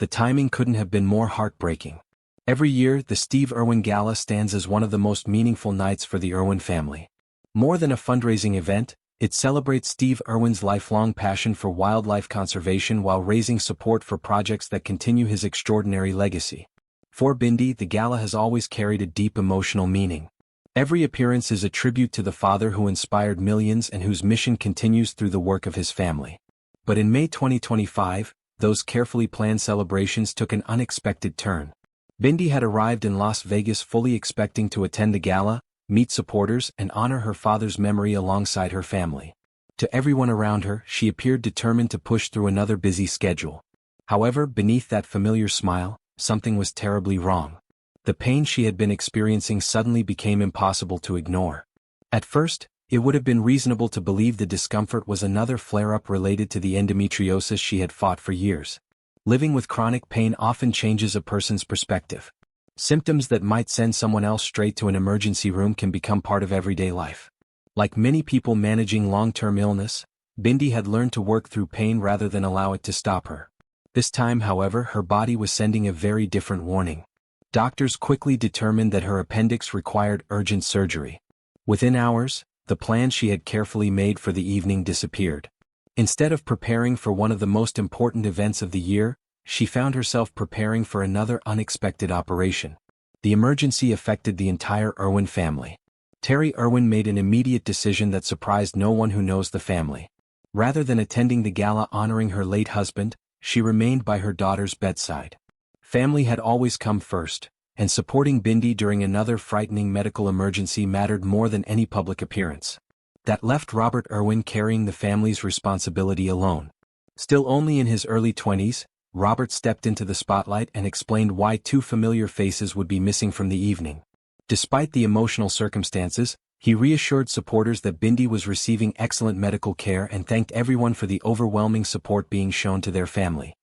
The timing couldn't have been more heartbreaking. Every year, the Steve Irwin Gala stands as one of the most meaningful nights for the Irwin family. More than a fundraising event, it celebrates Steve Irwin's lifelong passion for wildlife conservation while raising support for projects that continue his extraordinary legacy. For Bindi, the gala has always carried a deep emotional meaning. Every appearance is a tribute to the father who inspired millions and whose mission continues through the work of his family. But in May 2025, those carefully planned celebrations took an unexpected turn. Bindi had arrived in Las Vegas fully expecting to attend the gala, meet supporters, and honor her father's memory alongside her family. To everyone around her, she appeared determined to push through another busy schedule. However, beneath that familiar smile, something was terribly wrong. The pain she had been experiencing suddenly became impossible to ignore. At first, it would have been reasonable to believe the discomfort was another flare-up related to the endometriosis she had fought for years. Living with chronic pain often changes a person's perspective. Symptoms that might send someone else straight to an emergency room can become part of everyday life. Like many people managing long-term illness, Bindi had learned to work through pain rather than allow it to stop her. This time, however, her body was sending a very different warning. Doctors quickly determined that her appendix required urgent surgery. Within hours, the plan she had carefully made for the evening disappeared. Instead of preparing for one of the most important events of the year, she found herself preparing for another unexpected operation. The emergency affected the entire Irwin family. Terry Irwin made an immediate decision that surprised no one who knows the family. Rather than attending the gala honoring her late husband, she remained by her daughter's bedside. Family had always come first, and supporting Bindi during another frightening medical emergency mattered more than any public appearance. That left Robert Irwin carrying the family's responsibility alone. Still only in his early 20s, Robert stepped into the spotlight and explained why two familiar faces would be missing from the evening. Despite the emotional circumstances, he reassured supporters that Bindi was receiving excellent medical care and thanked everyone for the overwhelming support being shown to their family.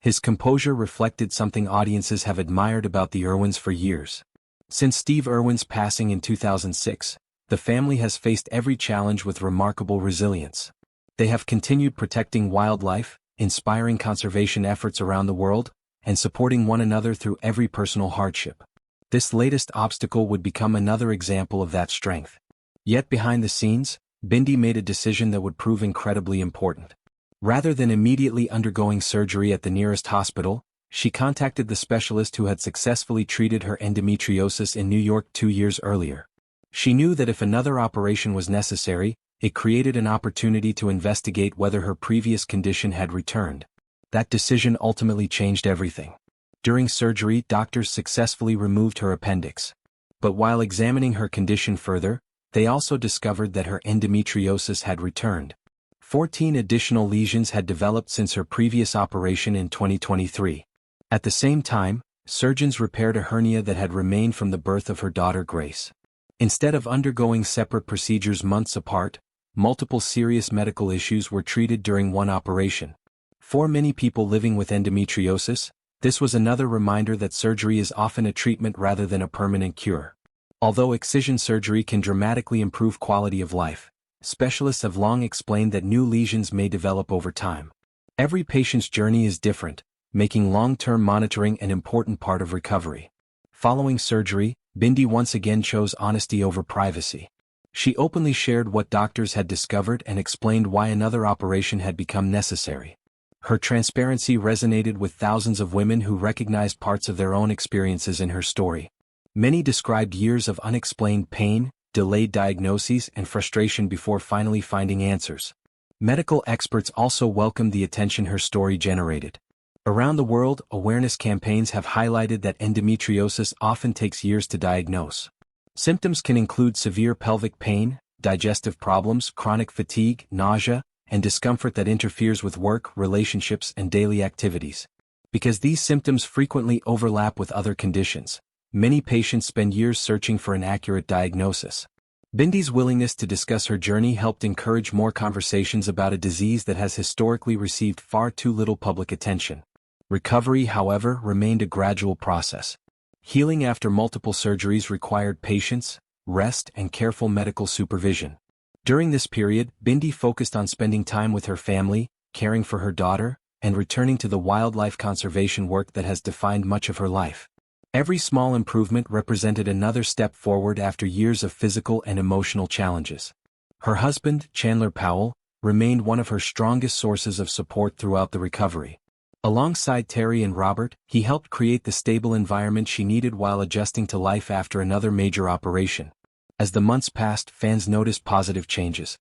His composure reflected something audiences have admired about the Irwins for years. Since Steve Irwin's passing in 2006, the family has faced every challenge with remarkable resilience. They have continued protecting wildlife, inspiring conservation efforts around the world, and supporting one another through every personal hardship. This latest obstacle would become another example of that strength. Yet behind the scenes, Bindi made a decision that would prove incredibly important. Rather than immediately undergoing surgery at the nearest hospital, she contacted the specialist who had successfully treated her endometriosis in New York 2 years earlier. She knew that if another operation was necessary, it created an opportunity to investigate whether her previous condition had returned. That decision ultimately changed everything. During surgery, doctors successfully removed her appendix. But while examining her condition further, they also discovered that her endometriosis had returned. 14 additional lesions had developed since her previous operation in 2023. At the same time, surgeons repaired a hernia that had remained from the birth of her daughter Grace. Instead of undergoing separate procedures months apart, multiple serious medical issues were treated during one operation. For many people living with endometriosis, this was another reminder that surgery is often a treatment rather than a permanent cure. Although excision surgery can dramatically improve quality of life, specialists have long explained that new lesions may develop over time. Every patient's journey is different, making long-term monitoring an important part of recovery. Following surgery, Bindi once again chose honesty over privacy. She openly shared what doctors had discovered and explained why another operation had become necessary. Her transparency resonated with thousands of women who recognized parts of their own experiences in her story. Many described years of unexplained pain, delayed diagnoses, and frustration before finally finding answers. Medical experts also welcomed the attention her story generated. Around the world, awareness campaigns have highlighted that endometriosis often takes years to diagnose. Symptoms can include severe pelvic pain, digestive problems, chronic fatigue, nausea, and discomfort that interferes with work, relationships, and daily activities. Because these symptoms frequently overlap with other conditions, many patients spend years searching for an accurate diagnosis. Bindi's willingness to discuss her journey helped encourage more conversations about a disease that has historically received far too little public attention. Recovery, however, remained a gradual process. Healing after multiple surgeries required patience, rest, and careful medical supervision. During this period, Bindi focused on spending time with her family, caring for her daughter, and returning to the wildlife conservation work that has defined much of her life. Every small improvement represented another step forward after years of physical and emotional challenges. Her husband, Chandler Powell, remained one of her strongest sources of support throughout the recovery. Alongside Terry and Robert, he helped create the stable environment she needed while adjusting to life after another major operation. As the months passed, fans noticed positive changes.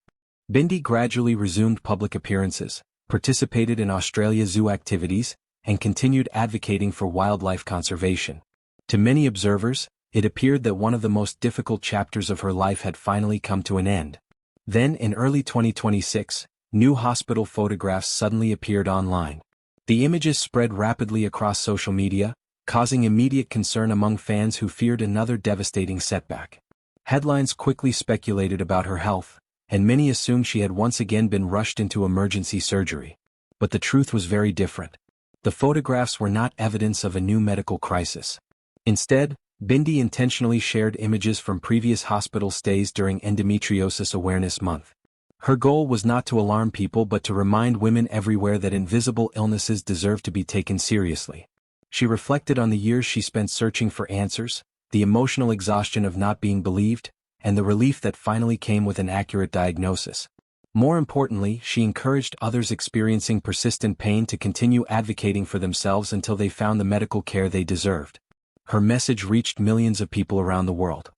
Bindi gradually resumed public appearances, participated in Australia Zoo activities, and continued advocating for wildlife conservation. To many observers, it appeared that one of the most difficult chapters of her life had finally come to an end. Then, in early 2026, new hospital photographs suddenly appeared online. The images spread rapidly across social media, causing immediate concern among fans who feared another devastating setback. Headlines quickly speculated about her health, and many assumed she had once again been rushed into emergency surgery. But the truth was very different. The photographs were not evidence of a new medical crisis. Instead, Bindi intentionally shared images from previous hospital stays during Endometriosis Awareness Month. Her goal was not to alarm people but to remind women everywhere that invisible illnesses deserve to be taken seriously. She reflected on the years she spent searching for answers, the emotional exhaustion of not being believed, and the relief that finally came with an accurate diagnosis. More importantly, she encouraged others experiencing persistent pain to continue advocating for themselves until they found the medical care they deserved. Her message reached millions of people around the world.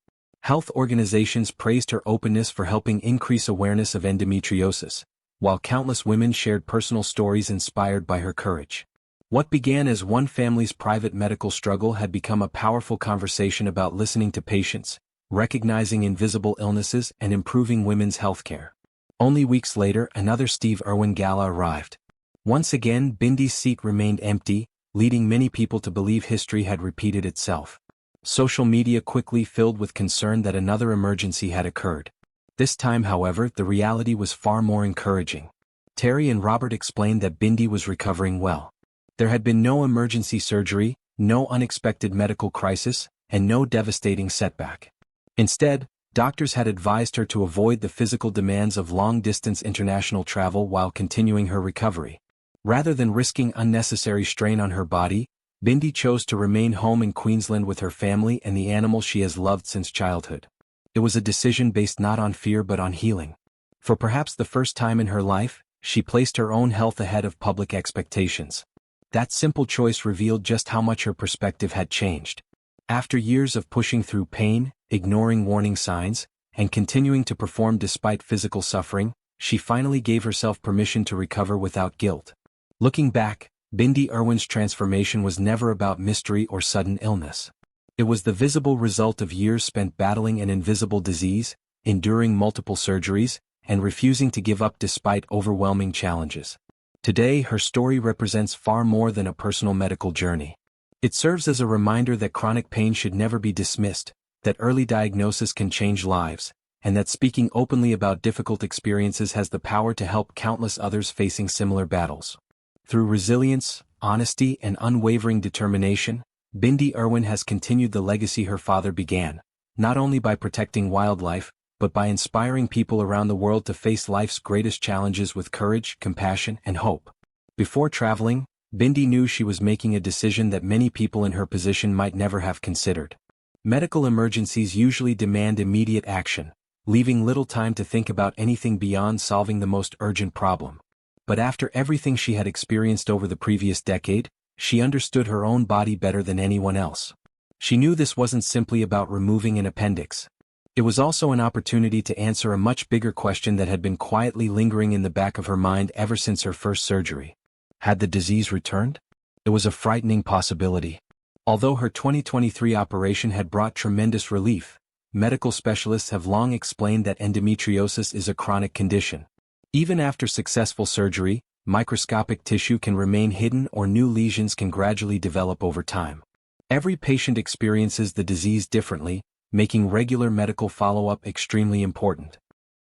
Health organizations praised her openness for helping increase awareness of endometriosis, while countless women shared personal stories inspired by her courage. What began as one family's private medical struggle had become a powerful conversation about listening to patients, recognizing invisible illnesses, and improving women's healthcare. Only weeks later, another Steve Irwin Gala arrived. Once again, Bindi's seat remained empty, leading many people to believe history had repeated itself. Social media quickly filled with concern that another emergency had occurred. This time, however, the reality was far more encouraging. Terry and Robert explained that Bindi was recovering well. There had been no emergency surgery, no unexpected medical crisis, and no devastating setback. Instead, doctors had advised her to avoid the physical demands of long-distance international travel while continuing her recovery. Rather than risking unnecessary strain on her body, Bindi chose to remain home in Queensland with her family and the animals she has loved since childhood. It was a decision based not on fear but on healing. For perhaps the first time in her life, she placed her own health ahead of public expectations. That simple choice revealed just how much her perspective had changed. After years of pushing through pain, ignoring warning signs, and continuing to perform despite physical suffering, she finally gave herself permission to recover without guilt. Looking back, Bindi Irwin's transformation was never about mystery or sudden illness. It was the visible result of years spent battling an invisible disease, enduring multiple surgeries, and refusing to give up despite overwhelming challenges. Today, her story represents far more than a personal medical journey. It serves as a reminder that chronic pain should never be dismissed, that early diagnosis can change lives, and that speaking openly about difficult experiences has the power to help countless others facing similar battles. Through resilience, honesty, and unwavering determination, Bindi Irwin has continued the legacy her father began, not only by protecting wildlife, but by inspiring people around the world to face life's greatest challenges with courage, compassion, and hope. Before traveling, Bindi knew she was making a decision that many people in her position might never have considered. Medical emergencies usually demand immediate action, leaving little time to think about anything beyond solving the most urgent problem. But after everything she had experienced over the previous decade, she understood her own body better than anyone else. She knew this wasn't simply about removing an appendix. It was also an opportunity to answer a much bigger question that had been quietly lingering in the back of her mind ever since her first surgery. Had the disease returned? It was a frightening possibility. Although her 2023 operation had brought tremendous relief, medical specialists have long explained that endometriosis is a chronic condition. Even after successful surgery, microscopic tissue can remain hidden or new lesions can gradually develop over time. Every patient experiences the disease differently, making regular medical follow-up extremely important.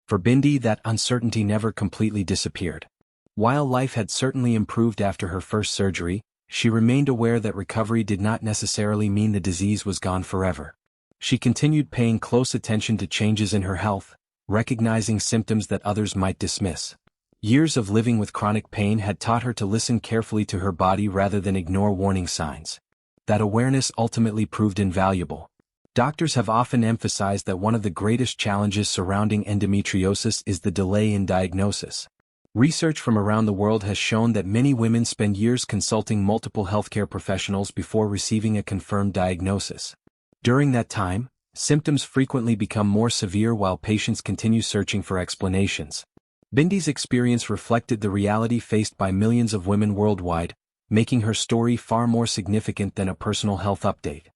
For Bindi, that uncertainty never completely disappeared. While life had certainly improved after her first surgery, she remained aware that recovery did not necessarily mean the disease was gone forever. She continued paying close attention to changes in her health, recognizing symptoms that others might dismiss. Years of living with chronic pain had taught her to listen carefully to her body rather than ignore warning signs. That awareness ultimately proved invaluable. Doctors have often emphasized that one of the greatest challenges surrounding endometriosis is the delay in diagnosis. Research from around the world has shown that many women spend years consulting multiple healthcare professionals before receiving a confirmed diagnosis. During that time, symptoms frequently become more severe while patients continue searching for explanations. Bindi's experience reflected the reality faced by millions of women worldwide, making her story far more significant than a personal health update.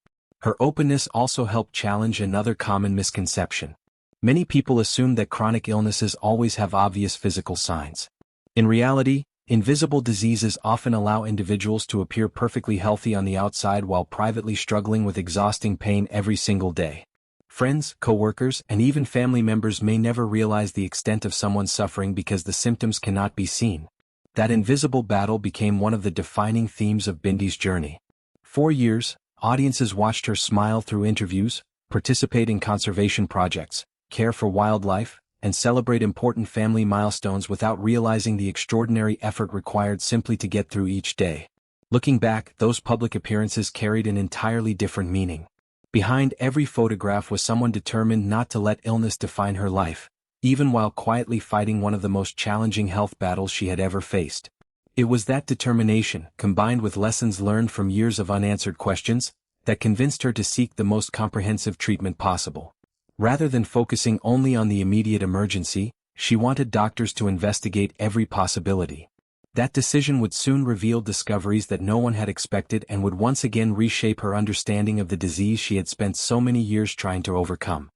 Her openness also helped challenge another common misconception. Many people assume that chronic illnesses always have obvious physical signs. In reality, invisible diseases often allow individuals to appear perfectly healthy on the outside while privately struggling with exhausting pain every single day. Friends, coworkers, and even family members may never realize the extent of someone's suffering because the symptoms cannot be seen. That invisible battle became one of the defining themes of Bindi's journey. For years, audiences watched her smile through interviews, participate in conservation projects, care for wildlife, and celebrate important family milestones without realizing the extraordinary effort required simply to get through each day. Looking back, those public appearances carried an entirely different meaning. Behind every photograph was someone determined not to let illness define her life, even while quietly fighting one of the most challenging health battles she had ever faced. It was that determination, combined with lessons learned from years of unanswered questions, that convinced her to seek the most comprehensive treatment possible. Rather than focusing only on the immediate emergency, she wanted doctors to investigate every possibility. That decision would soon reveal discoveries that no one had expected and would once again reshape her understanding of the disease she had spent so many years trying to overcome.